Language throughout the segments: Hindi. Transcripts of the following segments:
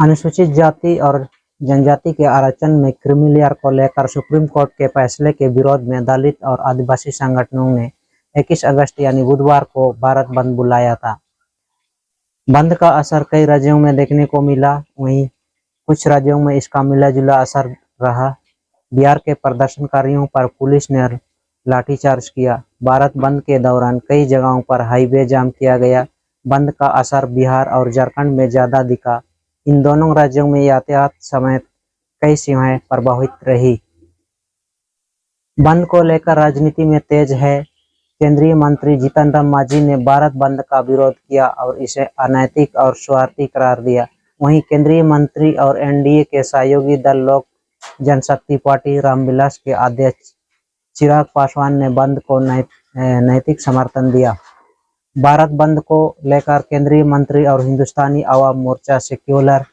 अनुसूचित जाति और जनजाति के आरक्षण में क्रीमी को लेकर सुप्रीम कोर्ट के फैसले के विरोध में दलित और आदिवासी संगठनों ने 21 अगस्त यानी बुधवार को भारत बंद बुलाया था। बंद का असर कई राज्यों में देखने को मिला, वहीं कुछ राज्यों में इसका मिला-जुला असर रहा। बिहार के प्रदर्शनकारियों पर पुलिस ने लाठीचार्ज किया। भारत बंद के दौरान कई जगहों पर हाईवे जाम किया गया। बंद का असर बिहार और झारखंड में ज्यादा दिखा। इन दोनों राज्यों में यातायात समेत कई सेवाएं प्रभावित रही। बंद को लेकर राजनीति में तेज है। केंद्रीय मंत्री जीतन राम मांझी ने भारत बंद का विरोध किया और इसे अनैतिक और स्वार्थी करार दिया। वहीं केंद्रीय मंत्री और एनडीए के सहयोगी दल लोक जनशक्ति पार्टी रामविलास के अध्यक्ष चिराग पासवान ने बंद को नैतिक समर्थन दिया। भारत बंद को लेकर केंद्रीय मंत्री और हिंदुस्तानी आवाम मोर्चा सेक्युलर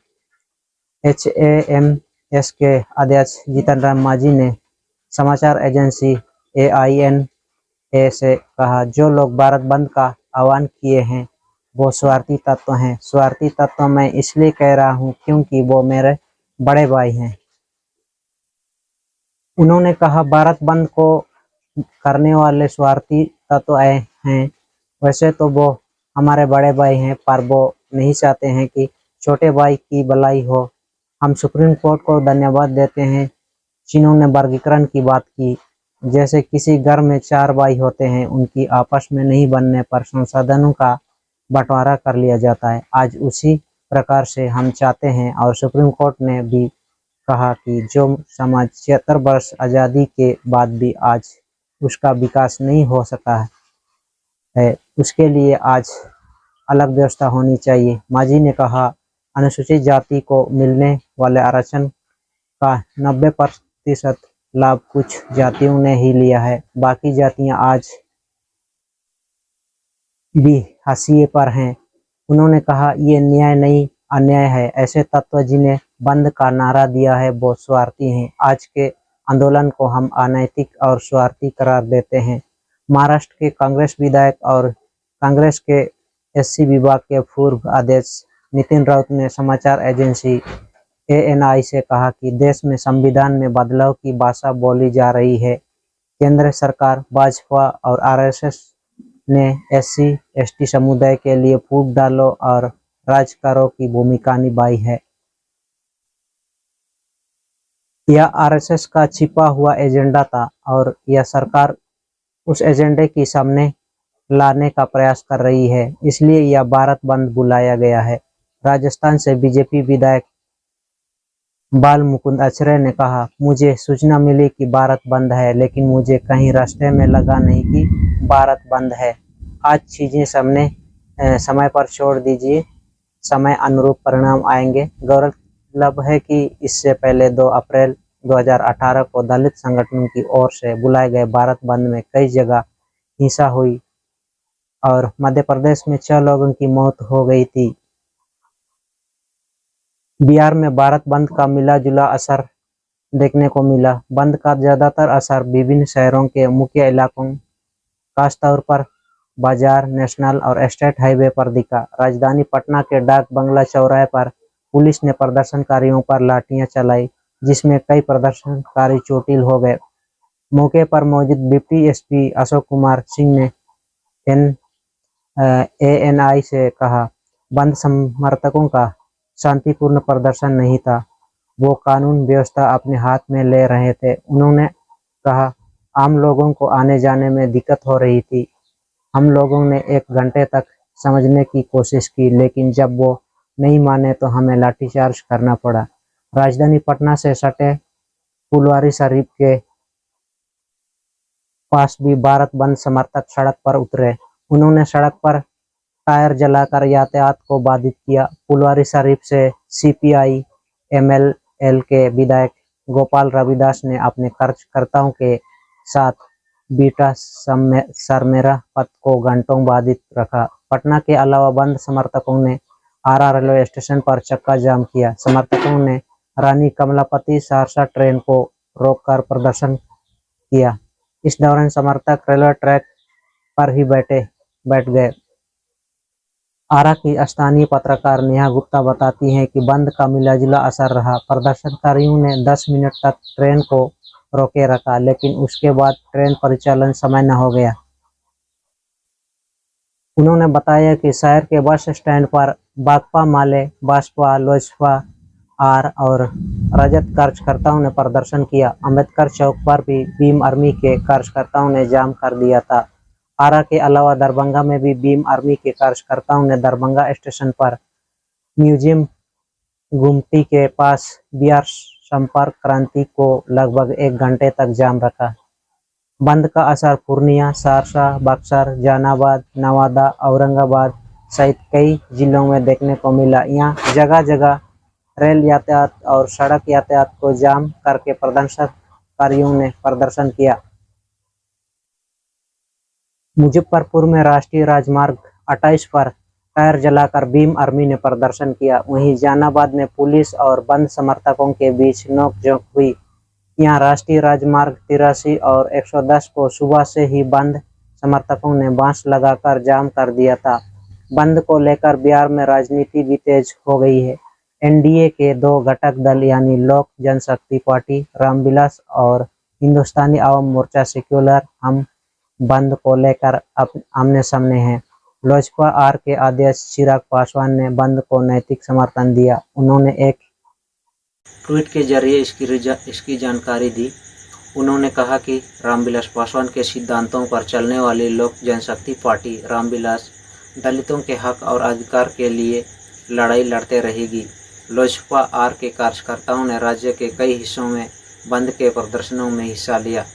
HAMS के अध्यक्ष जीतन राम मांझी ने समाचार एजेंसी AINA से कहा, जो लोग भारत बंद का आह्वान किए हैं वो स्वार्थी तत्व हैं। स्वार्थी तत्व मैं इसलिए कह रहा हूं क्योंकि वो मेरे बड़े भाई हैं। उन्होंने कहा, भारत बंद को करने वाले स्वार्थी तत्व हैं। वैसे तो वो हमारे बड़े भाई हैं, पर वो नहीं चाहते हैं कि छोटे भाई की भलाई हो। हम सुप्रीम कोर्ट को धन्यवाद देते हैं जिन्होंने वर्गीकरण की बात की। जैसे किसी घर में 4 भाई होते हैं, उनकी आपस में नहीं बनने पर संसाधनों का बंटवारा कर लिया जाता है। आज उसी प्रकार से हम चाहते हैं, और सुप्रीम कोर्ट ने भी कहा कि जो समाज 76 वर्ष आज़ादी के बाद भी आज उसका विकास नहीं हो सका है, उसके लिए आज अलग व्यवस्था होनी चाहिए। मांझी ने कहा, अनुसूचित जाति को मिलने वाले आरक्षण का 90% लाभ कुछ जातियों ने ही लिया है। बाकी जातियां आज भी हाशिए पर हैं। उन्होंने कहा, ये न्याय नहीं अन्याय है। ऐसे तत्व जिन्हें बंद का नारा दिया है वो स्वार्थी हैं। आज के आंदोलन को हम अनैतिक और स्वार्थी करार देते हैं। महाराष्ट्र के कांग्रेस विधायक और कांग्रेस के SC विभाग के पूर्व अध्यक्ष नितिन राउत ने समाचार एजेंसी ANI से कहा कि देश में संविधान में बदलाव की भाषा बोली जा रही है। केंद्र सरकार, भाजपा और RSS ने SC/ST समुदाय के लिए फूट डालो और राज करो की भूमिका निभाई है। यह RSS का छिपा हुआ एजेंडा था और यह सरकार उस एजेंडे की सामने लाने का प्रयास कर रही है, इसलिए यह भारत बंद बुलाया गया है। राजस्थान से बीजेपी विधायक बाल मुकुंद अचरे ने कहा, मुझे सूचना मिली कि भारत बंद है, लेकिन मुझे कहीं रास्ते में लगा नहीं कि भारत बंद है। आज चीजें समय पर छोड़ दीजिए, समय अनुरूप परिणाम आएंगे। गौरतलब है कि इससे पहले 2 अप्रैल 2018 को दलित संगठनों की ओर से बुलाए गए भारत बंद में कई जगह हिंसा हुई और मध्य प्रदेश में 6 लोगों की मौत हो गई थी। बिहार में भारत बंद का मिला-जुला असर देखने को मिला। बंद का ज्यादातर असर विभिन्न शहरों के मुख्य इलाकों, खासतौर पर बाजार, नेशनल और स्टेट हाईवे पर दिखा। राजधानी पटना के डाक बंगला चौराहे पर पुलिस ने प्रदर्शनकारियों पर लाठियां चलाई, जिसमें कई प्रदर्शनकारी चोटिल हो गए। मौके पर मौजूद डिप्टी SP अशोक कुमार सिंह ने ANI से कहा, बंद समर्थकों का शांतिपूर्ण प्रदर्शन नहीं था, वो कानून व्यवस्था अपने हाथ में ले रहे थे। उन्होंने कहा, आम लोगों को आने जाने में दिक्कत हो रही थी। हम लोगों ने 1 घंटे तक समझने की कोशिश की, लेकिन जब वो नहीं माने तो हमें लाठीचार्ज करना पड़ा। राजधानी पटना से सटे फुलवारी शरीफ के पास भी भारत बंद समर्थक सड़क पर उतरे। उन्होंने सड़क पर टायर जलाकर यातायात को बाधित किया। फुलवारी शरीफ से CPI MLL के विधायक गोपाल रविदास ने अपने कार्यकर्ताओं के साथ बीटा सरमेरा पथ को घंटों बाधित रखा। पटना के अलावा बंद समर्थकों ने आरा रेलवे स्टेशन पर चक्का जाम किया। समर्थकों ने रानी कमलापति सहरसा ट्रेन को रोककर प्रदर्शन किया। इस दौरान समर्थक रेलवे ट्रैक पर ही बैठ गए। आरा की स्थानीय पत्रकार नेहा गुप्ता बताती हैं कि बंद का मिला-जुला असर रहा। प्रदर्शनकारियों ने 10 मिनट तक ट्रेन को रोके रखा, लेकिन उसके बाद ट्रेन परिचालन सामान्य हो गया। उन्होंने बताया कि शहर के बस स्टैंड पर भाकपा माले, बसपा, लोजपा, आर और रजत कार्यकर्ताओं ने प्रदर्शन किया। अम्बेडकर चौक पर भी भीम आर्मी के कार्यकर्ताओं ने जाम कर दिया था। आरा के अलावा दरभंगा में भी भीम आर्मी के कार्यकर्ताओं ने दरभंगा स्टेशन पर म्यूजियम गुमटी के पास बिहार संपर्क क्रांति को लगभग 1 घंटे तक जाम रखा। बंद का असर पूर्णिया, सहरसा, बक्सर, जहानाबाद, नवादा, औरंगाबाद सहित कई जिलों में देखने को मिला। यहाँ जगह-जगह रेल यातायात और सड़क यातायात को जाम करके प्रदर्शनकारियों ने प्रदर्शन किया। मुजफ्फरपुर में राष्ट्रीय राजमार्ग 28 पर टायर जलाकर भीम आर्मी ने प्रदर्शन किया। वहीं जहानाबाद में पुलिस और बंद समर्थकों के बीच नोक-झोंक हुई। यहाँ राष्ट्रीय राजमार्ग 83 और 110 को सुबह से ही बंद समर्थकों ने बांस लगाकर जाम कर दिया था। बंद को लेकर बिहार में राजनीति भी तेज हो गई है। एनडीए के 2 घटक दल यानी लोक जनशक्ति पार्टी रामविलास और हिंदुस्तानी आवाम मोर्चा सेक्युलर हम बंद को लेकर आमने-सामने हैं। लोजपा आर के अध्यक्ष चिराग पासवान ने बंद को नैतिक समर्थन दिया। उन्होंने एक ट्वीट के जरिए इसकी जानकारी दी। उन्होंने कहा कि रामविलास पासवान के सिद्धांतों पर चलने वाली लोक जनशक्ति पार्टी रामविलास दलितों के हक और अधिकार के लिए लड़ाई लड़ते रहेगी। लोजपा आर के कार्यकर्ताओं ने राज्य के कई हिस्सों में बंद के प्रदर्शनों में हिस्सा लिया।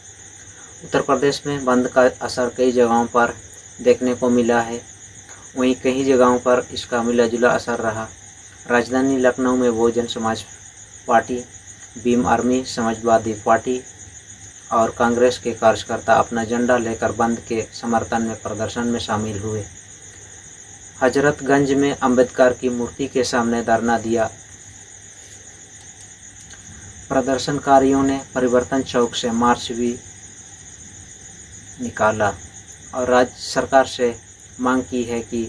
उत्तर प्रदेश में बंद का असर कई जगहों पर देखने को मिला है, वहीं कई जगहों पर इसका मिला-जुला असर रहा। राजधानी लखनऊ में Bahujan Samaj party, Bhim army, Samajwadi party और कांग्रेस के कार्यकर्ता अपना झंडा लेकर बंद के समर्थन में प्रदर्शन में शामिल हुए। हजरतगंज में अंबेडकर की मूर्ति के सामने धरना दिया। प्रदर्शनकारियों ने परिवर्तन चौक से मार्च भी निकाला और राज्य सरकार से मांग की है कि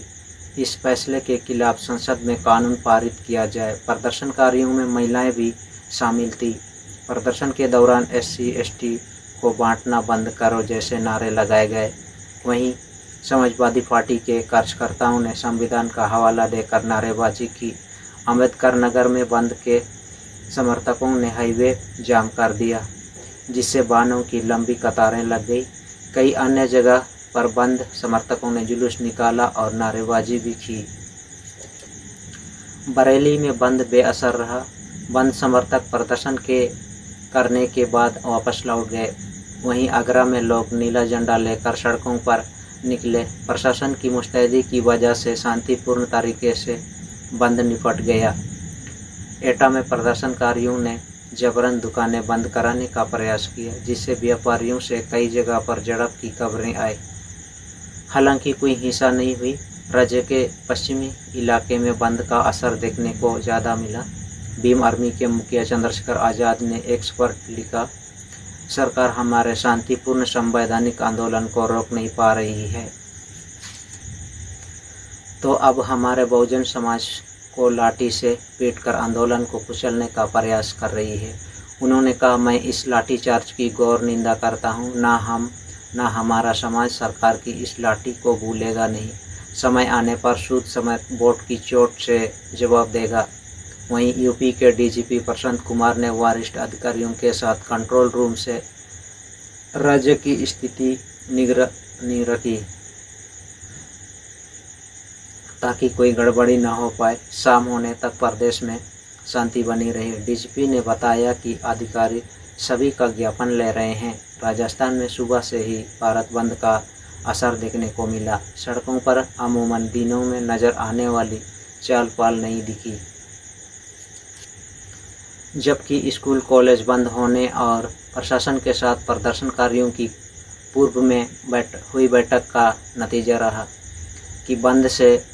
इस फैसले के खिलाफ संसद में कानून पारित किया जाए। प्रदर्शनकारियों में महिलाएं भी शामिल थी। प्रदर्शन के दौरान SC ST को बांटना बंद करो जैसे नारे लगाए गए। वहीं समाजवादी पार्टी के कार्यकर्ताओं ने संविधान का हवाला देकर नारेबाजी की। अम्बेडकर नगर में बंद के समर्थकों ने हाईवे जाम कर दिया, जिससे वाहनों की लंबी कतारें लग गई। कई अन्य जगह पर बंद समर्थकों ने जुलूस निकाला और नारेबाजी भी की। बरेली में बंद बेअसर रहा। बंद समर्थक प्रदर्शन करने के बाद वापस लौट गए। वहीं आगरा में लोग नीला झंडा लेकर सड़कों पर निकले। प्रशासन की मुस्तैदी की वजह से शांतिपूर्ण तरीके से बंद निपट गया। एटा में प्रदर्शनकारियों ने जबरन दुकानें बंद कराने का प्रयास किया, जिससे व्यापारियों से कई जगह पर झड़प की खबरें आई। हालांकि कोई हिंसा नहीं हुई। राज्य के पश्चिमी इलाके में बंद का असर देखने को ज़्यादा मिला। भीम आर्मी के मुखिया चंद्रशेखर आज़ाद ने एक्स पर लिखा, सरकार हमारे शांतिपूर्ण संवैधानिक आंदोलन को रोक नहीं पा रही है, तो अब हमारे बहुजन समाज को लाठी से पीटकर आंदोलन को कुचलने का प्रयास कर रही है। उन्होंने कहा, मैं इस लाठीचार्ज की घोर निंदा करता हूं। ना हमारा समाज सरकार की इस लाठी को भूलेगा नहीं। समय आने पर सूद समेत वोट की चोट से जवाब देगा। वहीं यूपी के DGP प्रशांत कुमार ने वरिष्ठ अधिकारियों के साथ कंट्रोल रूम से राज्य की स्थिति निगरानी रखी ताकि कोई गड़बड़ी न हो पाए। शाम होने तक प्रदेश में शांति बनी रही। DGP ने बताया कि अधिकारी सभी का ज्ञापन ले रहे हैं। राजस्थान में सुबह से ही भारत बंद का असर देखने को मिला। सड़कों पर अमूमन दिनों में नजर आने वाली चहल पहल नहीं दिखी, जबकि स्कूल कॉलेज बंद होने और प्रशासन के साथ प्रदर्शनकारियों की पूर्व में हुई बैठक का नतीजा रहा कि बंद से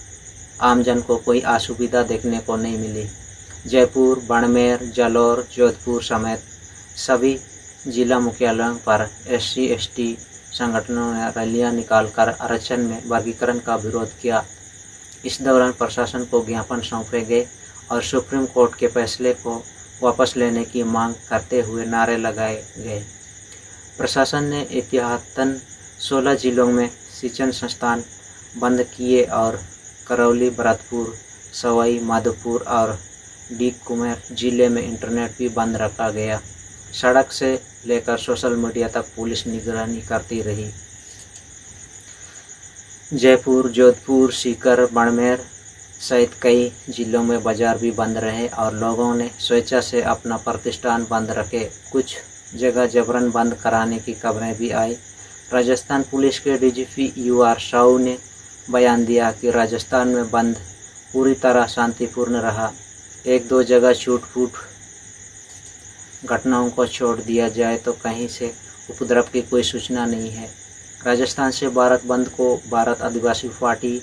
आमजन को कोई असुविधा देखने को नहीं मिली। जयपुर, बाड़मेर, जालौर, जोधपुर समेत सभी जिला मुख्यालयों पर SC ST संगठनों ने रैलियां निकालकर आरक्षण में वर्गीकरण का विरोध किया। इस दौरान प्रशासन को ज्ञापन सौंपे गए और सुप्रीम कोर्ट के फैसले को वापस लेने की मांग करते हुए नारे लगाए गए। प्रशासन ने एहतियातन 16 जिलों में शिक्षण संस्थान बंद किए और करौली, भरतपुर, सवाई माधोपुर और बीकानेर जिले में इंटरनेट भी बंद रखा गया। सड़क से लेकर सोशल मीडिया तक पुलिस निगरानी करती रही। जयपुर, जोधपुर, सीकर, बाड़मेर सहित कई जिलों में बाजार भी बंद रहे और लोगों ने स्वेच्छा से अपना प्रतिष्ठान बंद रखे। कुछ जगह जबरन बंद कराने की खबरें भी आई। राजस्थान पुलिस के डीजीपी UR साहू ने बयान दिया कि राजस्थान में बंद पूरी तरह शांतिपूर्ण रहा। एक दो जगह छूट-फूट घटनाओं को छोड़ दिया जाए तो कहीं से उपद्रव की कोई सूचना नहीं है। राजस्थान से भारत बंद को भारत आदिवासी पार्टी,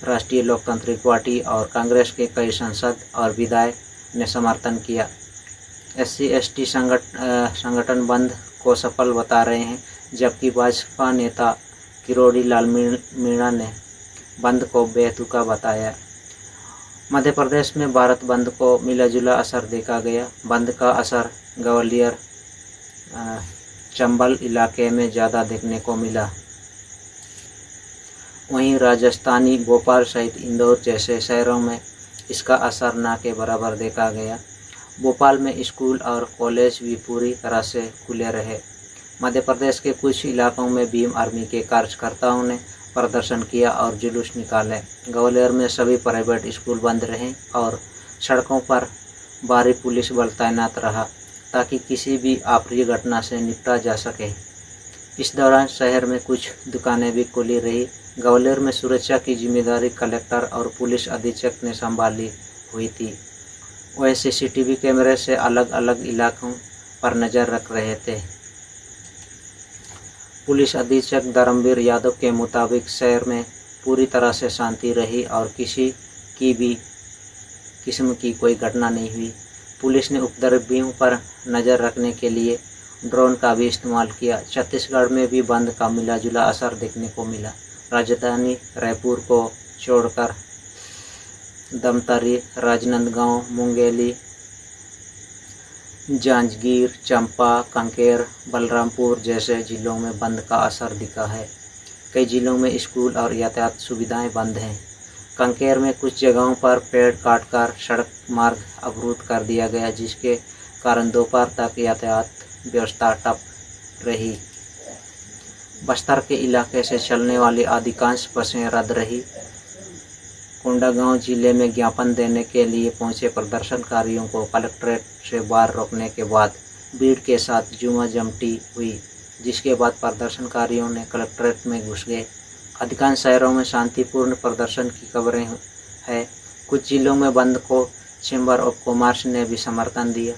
राष्ट्रीय लोकतांत्रिक पार्टी और कांग्रेस के कई सांसद और विधायक ने समर्थन किया। SC/ST संगठन बंद को सफल बता रहे हैं, जबकि भाजपा नेता किरोड़ी लाल मीणा ने बंद को बेतुका बताया। मध्य प्रदेश में भारत बंद को मिला-जुला असर देखा गया। बंद का असर ग्वालियर, चंबल इलाके में ज़्यादा देखने को मिला। वहीं राजस्थानी भोपाल सहित इंदौर जैसे शहरों में इसका असर न के बराबर देखा गया। भोपाल में स्कूल और कॉलेज भी पूरी तरह से खुले रहे। मध्य प्रदेश के कुछ इलाकों में भीम आर्मी के कार्यकर्ताओं ने प्रदर्शन किया और जुलूस निकाले। ग्वालियर में सभी प्राइवेट स्कूल बंद रहे और सड़कों पर भारी पुलिस बल तैनात रहा ताकि किसी भी अप्रिय घटना से निपटा जा सके। इस दौरान शहर में कुछ दुकानें भी खुली रही। ग्वालियर में सुरक्षा की जिम्मेदारी कलेक्टर और पुलिस अधीक्षक ने संभाली हुई थी। वह CCTV कैमरे से अलग अलग इलाकों पर नज़र रख रहे थे। पुलिस अधीक्षक धर्मवीर यादव के मुताबिक शहर में पूरी तरह से शांति रही और किसी की भी किस्म की कोई घटना नहीं हुई। पुलिस ने उपद्रवियों पर नज़र रखने के लिए ड्रोन का भी इस्तेमाल किया। छत्तीसगढ़ में भी बंद का मिला-जुला असर देखने को मिला। राजधानी रायपुर को छोड़कर दमतरी, राजनांदगांव, मुंगेली, जांजगीर, चंपा, कांकेर, बलरामपुर जैसे जिलों में बंद का असर दिखा है। कई जिलों में स्कूल और यातायात सुविधाएं बंद हैं। कांकेर में कुछ जगहों पर पेड़ काटकर सड़क मार्ग अवरुद्ध कर दिया गया, जिसके कारण दोपहर तक यातायात व्यवस्था ठप रही। बस्तर के इलाके से चलने वाली अधिकांश बसें रद्द रही। कोंडागांव जिले में ज्ञापन देने के लिए पहुंचे प्रदर्शनकारियों को कलेक्ट्रेट से बाहर रोकने के बाद भीड़ के साथ झूमा-झमटी हुई, जिसके बाद प्रदर्शनकारियों ने कलेक्ट्रेट में घुस गए। अधिकांश शहरों में शांतिपूर्ण प्रदर्शन की खबरें हैं। कुछ जिलों में बंद को चैम्बर ऑफ कॉमर्स ने भी समर्थन दिया।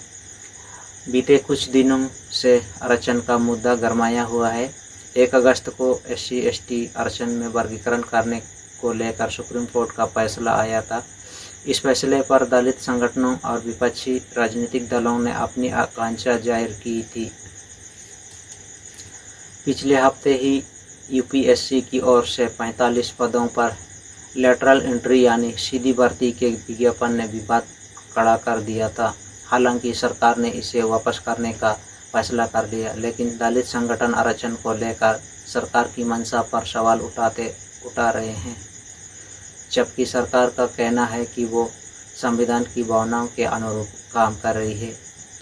बीते कुछ दिनों से आरक्षण का मुद्दा गरमाया हुआ है। 1 अगस्त को SC/ST आरक्षण में वर्गीकरण करने को लेकर सुप्रीम कोर्ट का फैसला आया था। इस फैसले पर दलित संगठनों और विपक्षी राजनीतिक दलों ने अपनी आकांक्षा जाहिर की थी। पिछले हफ्ते ही UPSC की ओर से 45 पदों पर लेटरल एंट्री यानी सीधी भर्ती के विज्ञापन ने विवाद खड़ा कर दिया था। हालांकि सरकार ने इसे वापस करने का फैसला कर लिया, लेकिन दलित संगठन आरक्षण को लेकर सरकार की मंशा पर सवाल उठा रहे हैं, जबकि सरकार का कहना है कि वो संविधान की भावनाओं के अनुरूप काम कर रही है।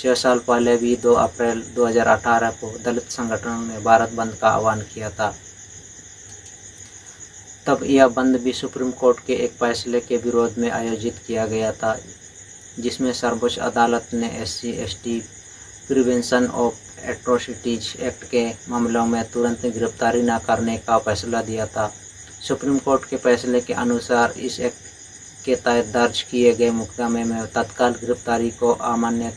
6 साल पहले भी 2 अप्रैल 2018 को दलित संगठनों ने भारत बंद का आह्वान किया था। तब यह बंद भी सुप्रीम कोर्ट के एक फैसले के विरोध में आयोजित किया गया था, जिसमें सर्वोच्च अदालत ने SC/ST prevention of atrocities act के मामलों में तुरंत गिरफ्तारी न करने का फैसला दिया था। सुप्रीम कोर्ट के फैसले के अनुसार इस एक्ट के तहत दर्ज किए गए मुकदमे में तत्काल गिरफ्तारी को अमान्य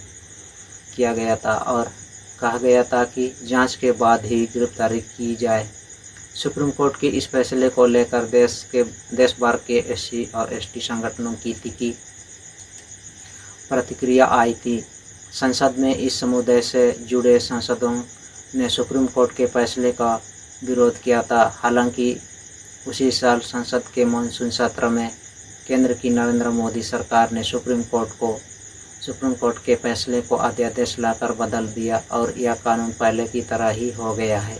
किया गया था और कहा गया था कि जांच के बाद ही गिरफ्तारी की जाए। सुप्रीम कोर्ट के इस फैसले को लेकर देश भर के SC और ST संगठनों की तीखी प्रतिक्रिया आई थी। संसद में इस समुदाय से जुड़े सांसदों ने सुप्रीम कोर्ट के फैसले का विरोध किया था। हालांकि उसी साल संसद के मानसून सत्र में केंद्र की नरेंद्र मोदी सरकार ने सुप्रीम कोर्ट के फैसले को अध्यादेश लाकर बदल दिया और यह कानून पहले की तरह ही हो गया है।